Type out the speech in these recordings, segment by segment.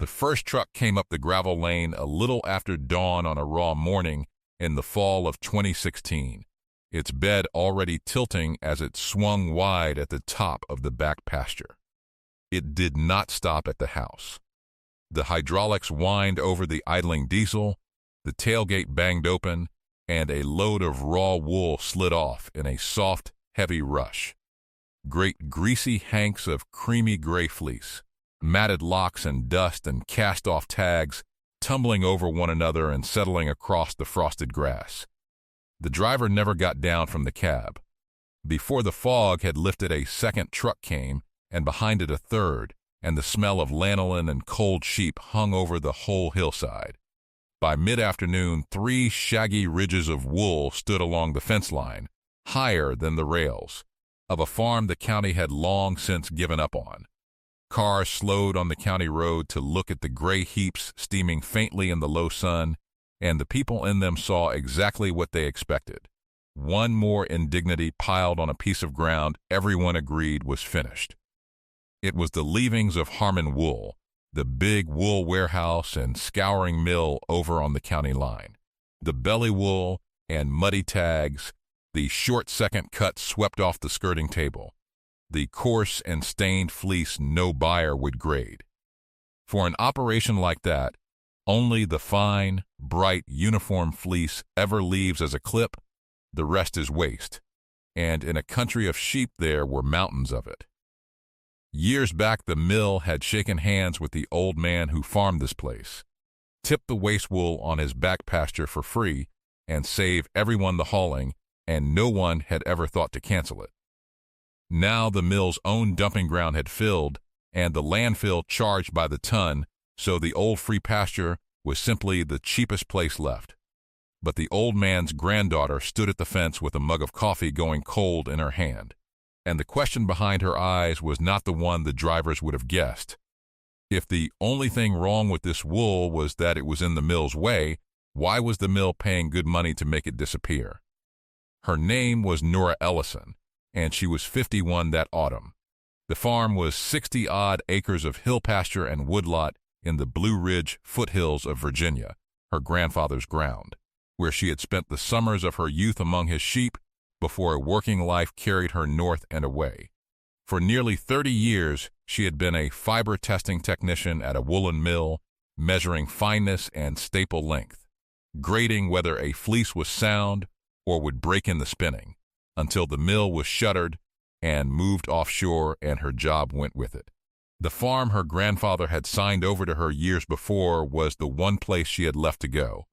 The first truck came up the gravel lane a little after dawn on a raw morning in the fall of 2016, its bed already tilting as it swung wide at the top of the back pasture. It did not stop at the house. The hydraulics whined over the idling diesel, the tailgate banged open, and a load of raw wool slid off in a soft, heavy rush. Great greasy hanks of creamy gray fleece, matted locks and dust and cast-off tags tumbling over one another and settling across the frosted grass. The driver never got down from the cab. Before the fog had lifted, a second truck came, and behind it a third, and the smell of lanolin and cold sheep hung over the whole hillside. By mid-afternoon, 3 shaggy ridges of wool stood along the fence line, higher than the rails, of a farm the county had long since given up on. Cars slowed on the county road to look at the gray heaps steaming faintly in the low sun, and the people in them saw exactly what they expected. One more indignity piled on a piece of ground everyone agreed was finished. It was the leavings of Harmon Wool, the big wool warehouse and scouring mill over on the county line. The belly wool and muddy tags, the short second cuts swept off the skirting table, the coarse and stained fleece no buyer would grade. For an operation like that, only the fine, bright, uniform fleece ever leaves as a clip, the rest is waste, and in a country of sheep there were mountains of it. Years back, the mill had shaken hands with the old man who farmed this place, tipped the waste wool on his back pasture for free, and save everyone the hauling, and no one had ever thought to cancel it. Now the mill's own dumping ground had filled, and the landfill charged by the ton, so the old free pasture was simply the cheapest place left. But the old man's granddaughter stood at the fence with a mug of coffee going cold in her hand, and the question behind her eyes was not the one the drivers would have guessed. If the only thing wrong with this wool was that it was in the mill's way, why was the mill paying good money to make it disappear? Her name was Nora Ellison, and she was 51 that autumn. The farm was 60-odd acres of hill pasture and woodlot in the Blue Ridge foothills of Virginia, her grandfather's ground, where she had spent the summers of her youth among his sheep before a working life carried her north and away. For nearly 30 years, she had been a fiber testing technician at a woolen mill, measuring fineness and staple length, grading whether a fleece was sound or would break in the spinning, until the mill was shuttered and moved offshore and her job went with it. The farm her grandfather had signed over to her years before was the one place she had left to go.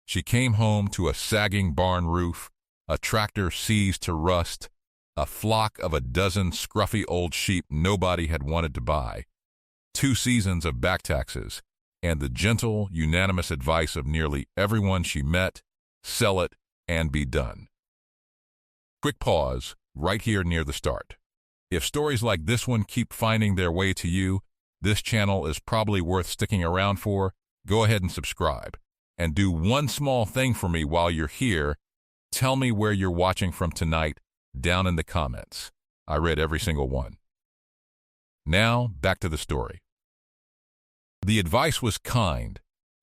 She came home to a sagging barn roof, a tractor seized to rust, a flock of a dozen scruffy old sheep nobody had wanted to buy, 2 seasons of back taxes, and the gentle, unanimous advice of nearly everyone she met: sell it and be done. Quick pause, right here near the start. If stories like this one keep finding their way to you, this channel is probably worth sticking around for. Go ahead and subscribe. And do one small thing for me while you're here. Tell me where you're watching from tonight down in the comments. I read every single one. Now, back to the story. The advice was kind,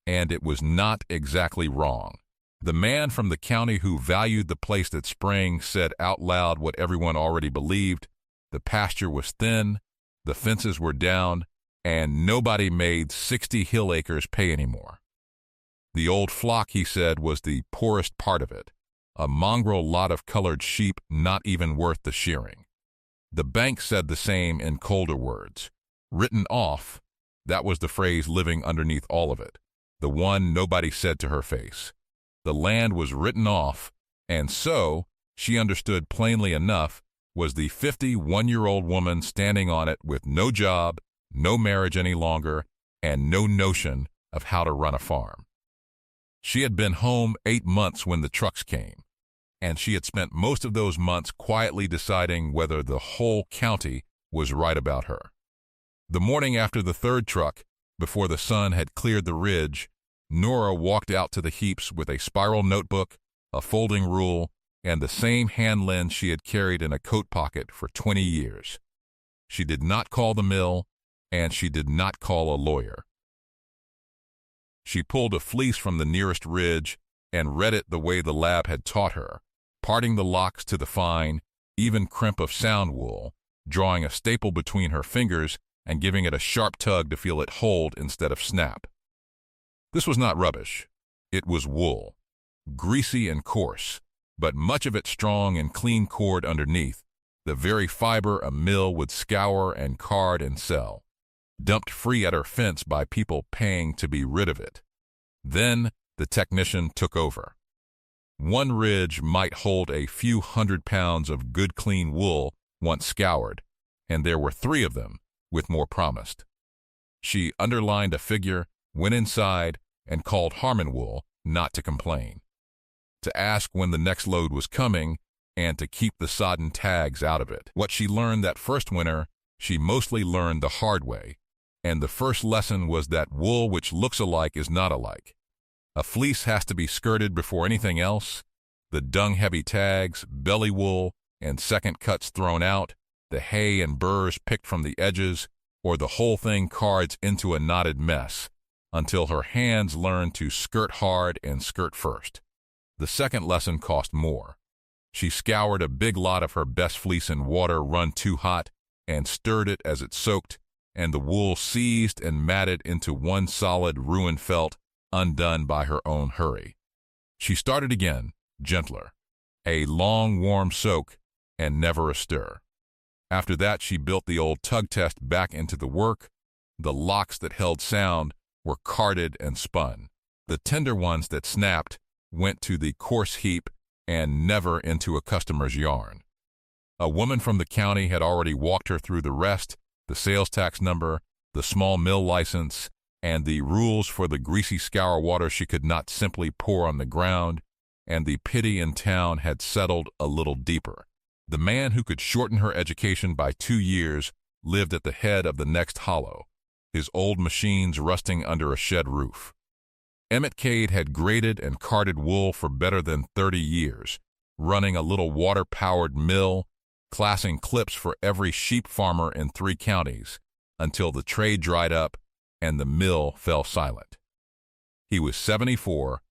and it was not exactly wrong. The man from the county who valued the place that sprang said out loud what everyone already believed: the pasture was thin, the fences were down, and nobody made 60 hill acres pay anymore. The old flock, he said, was the poorest part of it, a mongrel lot of colored sheep not even worth the shearing. The bank said the same in colder words. Written off, that was the phrase living underneath all of it, the one nobody said to her face. The land was written off, and so, she understood plainly enough, was the 51-year-old woman standing on it with no job, no marriage any longer, and no notion of how to run a farm. She had been home 8 months when the trucks came, and she had spent most of those months quietly deciding whether the whole county was right about her. The morning after the third truck, before the sun had cleared the ridge, Nora walked out to the heaps with a spiral notebook, a folding rule, and the same hand lens she had carried in a coat pocket for 20 years. She did not call the mill, and she did not call a lawyer. She pulled a fleece from the nearest ridge and read it the way the lab had taught her, parting the locks to the fine, even crimp of sound wool, drawing a staple between her fingers and giving it a sharp tug to feel it hold instead of snap. This was not rubbish. It was wool, greasy and coarse, but much of it strong and clean cord underneath, the very fiber a mill would scour and card and sell, dumped free at her fence by people paying to be rid of it. Then the technician took over. One ridge might hold a few 100 pounds of good clean wool once scoured, and there were 3 of them, with more promised. She underlined a figure, went inside, and called Harmon Wool not to complain, to ask when the next load was coming, and to keep the sodden tags out of it. What she learned that first winter, she mostly learned the hard way, and the first lesson was that wool which looks alike is not alike. A fleece has to be skirted before anything else, the dung-heavy tags, belly wool, and second cuts thrown out, the hay and burrs picked from the edges, or the whole thing cards into a knotted mess, until her hands learned to skirt hard and skirt first. The second lesson cost more. She scoured a big lot of her best fleece in water run too hot and stirred it as it soaked, and the wool seized and matted into one solid ruined felt, undone by her own hurry. She started again, gentler, a long warm soak, and never a stir. After that she built the old tug test back into the work. The locks that held sound were carded and spun. The tender ones that snapped went to the coarse heap and never into a customer's yarn. A woman from the county had already walked her through the rest, the sales tax number, the small mill license, and the rules for the greasy scour water she could not simply pour on the ground, and the pity in town had settled a little deeper. The man who could shorten her education by 2 years lived at the head of the next hollow, his old machines rusting under a shed roof. Emmett Cade had graded and carded wool for better than 30 years, running a little water-powered mill, classing clips for every sheep farmer in 3 counties, until the trade dried up and the mill fell silent. He was 74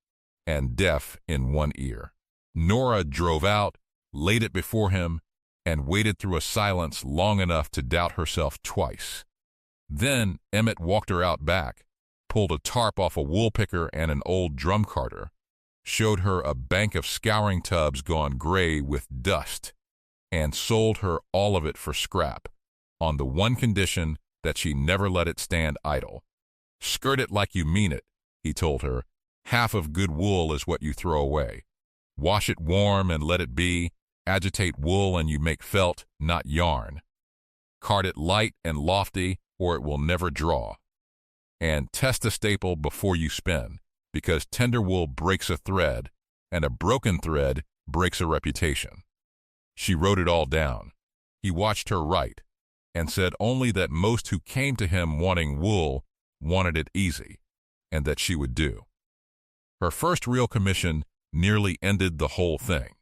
and deaf in one ear. Nora drove out, laid it before him, and waited through a silence long enough to doubt herself twice. Then Emmett walked her out back, pulled a tarp off a wool picker and an old drum carter, showed her a bank of scouring tubs gone gray with dust, and sold her all of it for scrap, on the one condition that she never let it stand idle. "Skirt it like you mean it," he told her. "Half of good wool is what you throw away. Wash it warm and let it be. Agitate wool and you make felt, not yarn. Card it light and lofty, or it will never draw. And test the staple before you spin, because tender wool breaks a thread, and a broken thread breaks a reputation." She wrote it all down. He watched her write, and said only that most who came to him wanting wool wanted it easy, and that she would do. Her first real commission nearly ended the whole thing.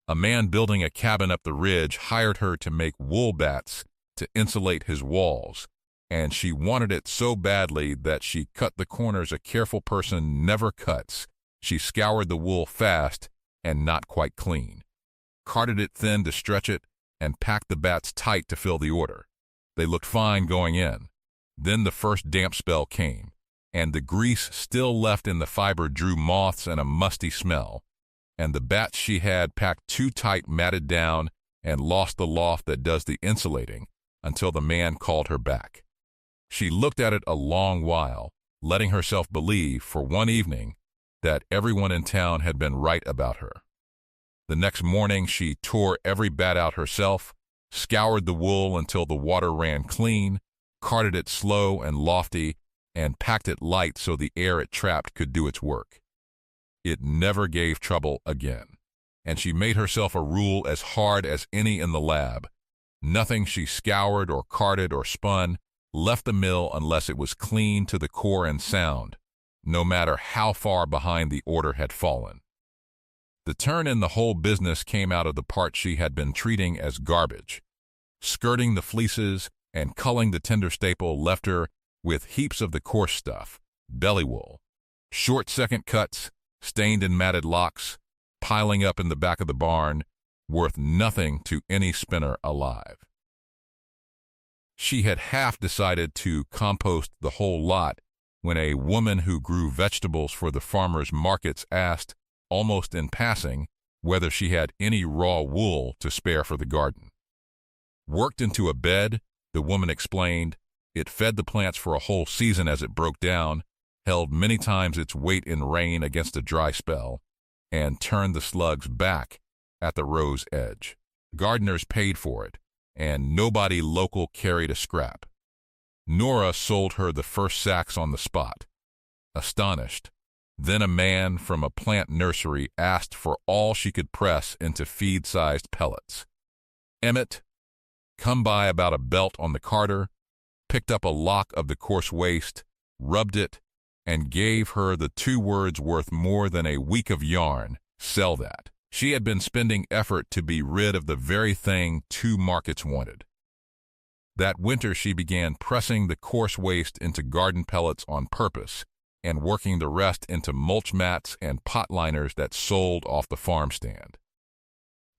A man building a cabin up the ridge hired her to make wool bats to insulate his walls, and she wanted it so badly that she cut the corners a careful person never cuts. She scoured the wool fast and not quite clean, carded it thin to stretch it, and packed the bats tight to fill the order. They looked fine going in. Then the first damp spell came, and the grease still left in the fiber drew moths and a musty smell, and the bats she had packed too tight matted down and lost the loft that does the insulating until the man called her back. She looked at it a long while, letting herself believe, for one evening, that everyone in town had been right about her. The next morning she tore every bat out herself, scoured the wool until the water ran clean, carded it slow and lofty, and packed it light so the air it trapped could do its work. It never gave trouble again, and she made herself a rule as hard as any in the lab. Nothing she scoured or carded or spun left the mill unless it was clean to the core and sound, no matter how far behind the order had fallen. The turn in the whole business came out of the part she had been treating as garbage. Skirting the fleeces and culling the tender staple left her with heaps of the coarse stuff, belly wool, Short second cuts, stained and matted locks, piling up in the back of the barn, worth nothing to any spinner alive. She had half decided to compost the whole lot when a woman who grew vegetables for the farmers' markets asked, almost in passing, whether she had any raw wool to spare for the garden. Worked into a bed, the woman explained, it fed the plants for a whole season as it broke down, held many times its weight in rain against a dry spell, and turned the slugs back at the row's edge. Gardeners paid for it, and nobody local carried a scrap. Nora sold her the first sacks on the spot. Astonished, then a man from a plant nursery asked for all she could press into feed-sized pellets. Emmett, come by about a belt on the carter, picked up a lock of the coarse waste, rubbed it, and gave her the 2 words worth more than a week of yarn, sell that. She had been spending effort to be rid of the very thing 2 markets wanted. That winter she began pressing the coarse waste into garden pellets on purpose and working the rest into mulch mats and pot liners that sold off the farm stand.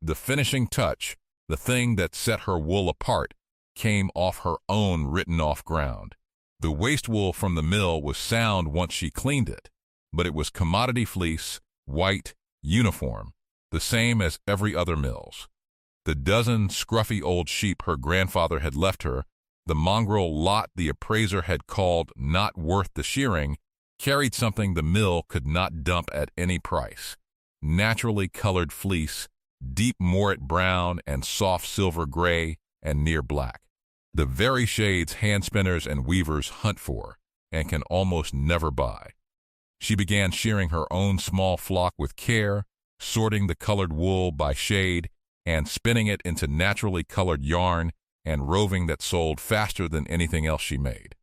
The finishing touch, the thing that set her wool apart, came off her own written-off ground. The waste wool from the mill was sound once she cleaned it, but it was commodity fleece, white, uniform, the same as every other mill's. The dozen scruffy old sheep her grandfather had left her, the mongrel lot the appraiser had called not worth the shearing, carried something the mill could not dump at any price: naturally colored fleece, deep moret brown and soft silver gray and near black, the very shades hand spinners and weavers hunt for and can almost never buy. She began shearing her own small flock with care, sorting the colored wool by shade and spinning it into naturally colored yarn and roving that sold faster than anything else she made.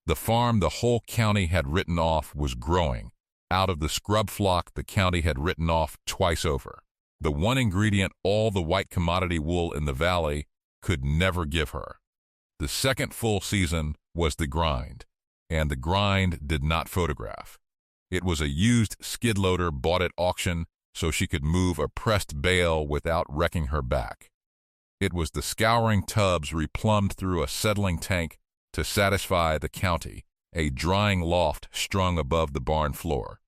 The farm the whole county had written off was growing out of the scrub flock the county had written off twice over, the one ingredient all the white commodity wool in the valley could never give her. The second full season was the grind, and the grind did not photograph. It was a used skid loader bought at auction so she could move a pressed bale without wrecking her back. It was the scouring tubs replumbed through a settling tank to satisfy the county, a drying loft strung above the barn floor,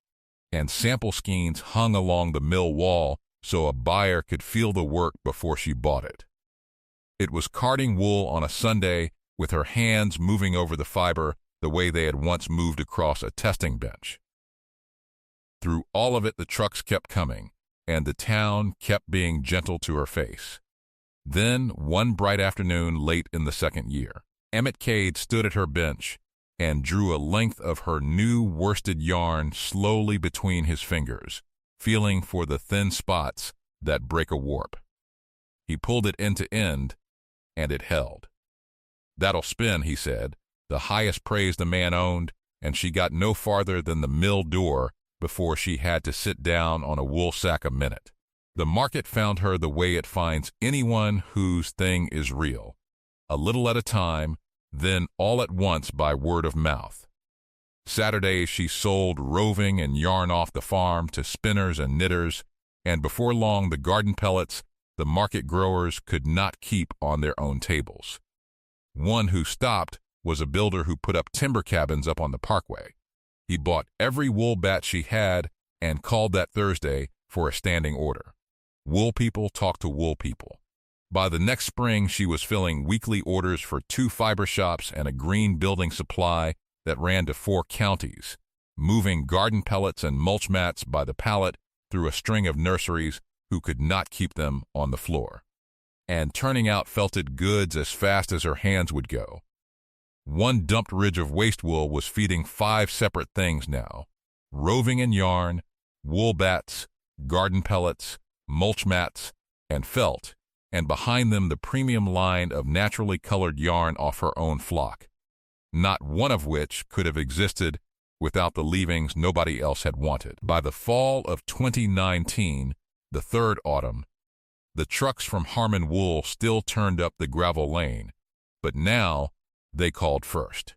and sample skeins hung along the mill wall so a buyer could feel the work before she bought it. It was carding wool on a Sunday with her hands moving over the fiber the way they had once moved across a testing bench. Through all of it the trucks kept coming, and the town kept being gentle to her face. Then, one bright afternoon late in the second year, Emmett Cade stood at her bench and drew a length of her new worsted yarn slowly between his fingers, feeling for the thin spots that break a warp. He pulled it end to end, and it held. "That'll spin," he said, the highest praise the man owned, and she got no farther than the mill door before she had to sit down on a wool sack a minute. The market found her the way it finds anyone whose thing is real, a little at a time, then all at once by word of mouth. Saturdays she sold roving and yarn off the farm to spinners and knitters, and before long the garden pellets the market growers could not keep on their own tables. One who stopped was a builder who put up timber cabins up on the parkway. He bought every wool batch she had and called that Thursday for a standing order. Wool people talk to wool people. By the next spring, she was filling weekly orders for 2 fiber shops and a green building supply that ran to 4 counties, moving garden pellets and mulch mats by the pallet through a string of nurseries who could not keep them on the floor, and turning out felted goods as fast as her hands would go. One dumped ridge of waste wool was feeding 5 separate things now: roving and yarn, wool bats, garden pellets, mulch mats, and felt, and behind them the premium line of naturally colored yarn off her own flock, not one of which could have existed without the leavings nobody else had wanted. By the fall of 2019, the third autumn, the trucks from Harmon Wool still turned up the gravel lane, but now they called first.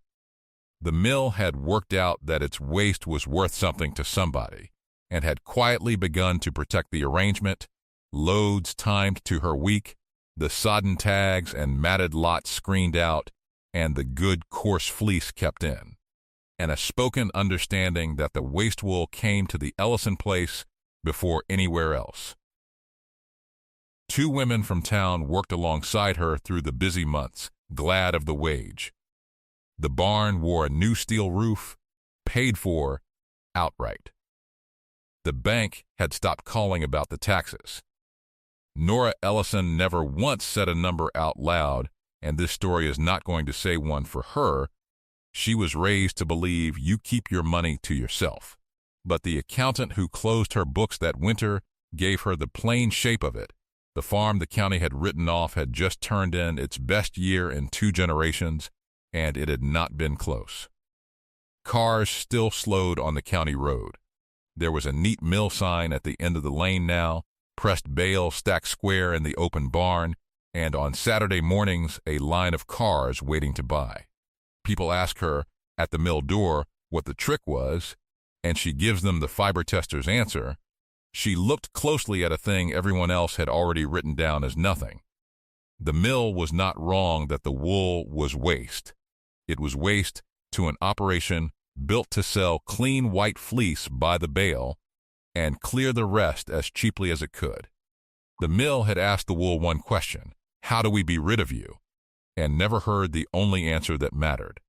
The mill had worked out that its waste was worth something to somebody and had quietly begun to protect the arrangement, loads timed to her week, the sodden tags and matted lots screened out, and the good coarse fleece kept in, and a spoken understanding that the waste wool came to the Ellison place before anywhere else. 2 women from town worked alongside her through the busy months, glad of the wage. The barn wore a new steel roof, paid for outright. The bank had stopped calling about the taxes. Nora Ellison never once said a number out loud, and this story is not going to say one for her. She was raised to believe you keep your money to yourself. But the accountant who closed her books that winter gave her the plain shape of it. The farm the county had written off had just turned in its best year in 2 generations, and it had not been close. Cars still slowed on the county road. There was a neat mill sign at the end of the lane now, pressed bales stacked square in the open barn, and on Saturday mornings a line of cars waiting to buy. People ask her at the mill door what the trick was, and she gives them the fiber tester's answer. She looked closely at a thing everyone else had already written down as nothing. The mill was not wrong that the wool was waste. It was waste to an operation built to sell clean white fleece by the bale and clear the rest as cheaply as it could. The mill had asked the wool one question: how do we be rid of you? And never heard the only answer that mattered.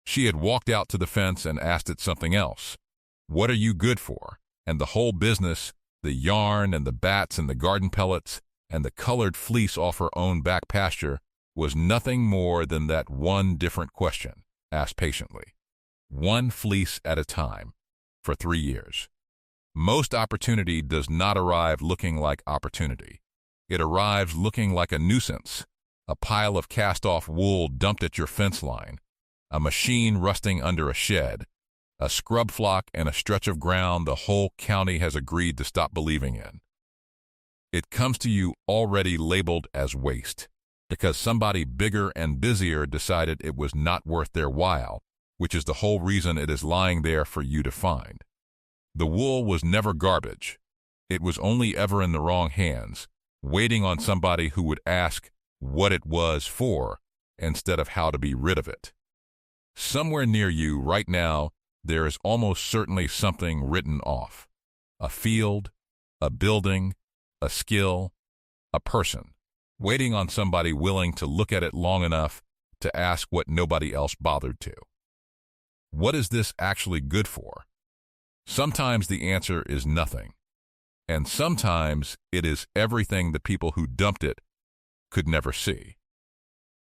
She had walked out to the fence and asked it something else. What are you good for? And the whole business, the yarn and the bats and the garden pellets and the colored fleece off her own back pasture, was nothing more than that one different question, asked patiently. One fleece at a time, for 3 years. Most opportunity does not arrive looking like opportunity. It arrives looking like a nuisance, a pile of cast-off wool dumped at your fence line, a machine rusting under a shed, a scrub flock and a stretch of ground the whole county has agreed to stop believing in. It comes to you already labeled as waste, because somebody bigger and busier decided it was not worth their while, which is the whole reason it is lying there for you to find. The wool was never garbage. It was only ever in the wrong hands, waiting on somebody who would ask what it was for instead of how to be rid of it. Somewhere near you right now, there is almost certainly something written off. A field, a building, a skill, a person, waiting on somebody willing to look at it long enough to ask what nobody else bothered to. What is this actually good for? Sometimes the answer is nothing, and sometimes it is everything the people who dumped it could never see.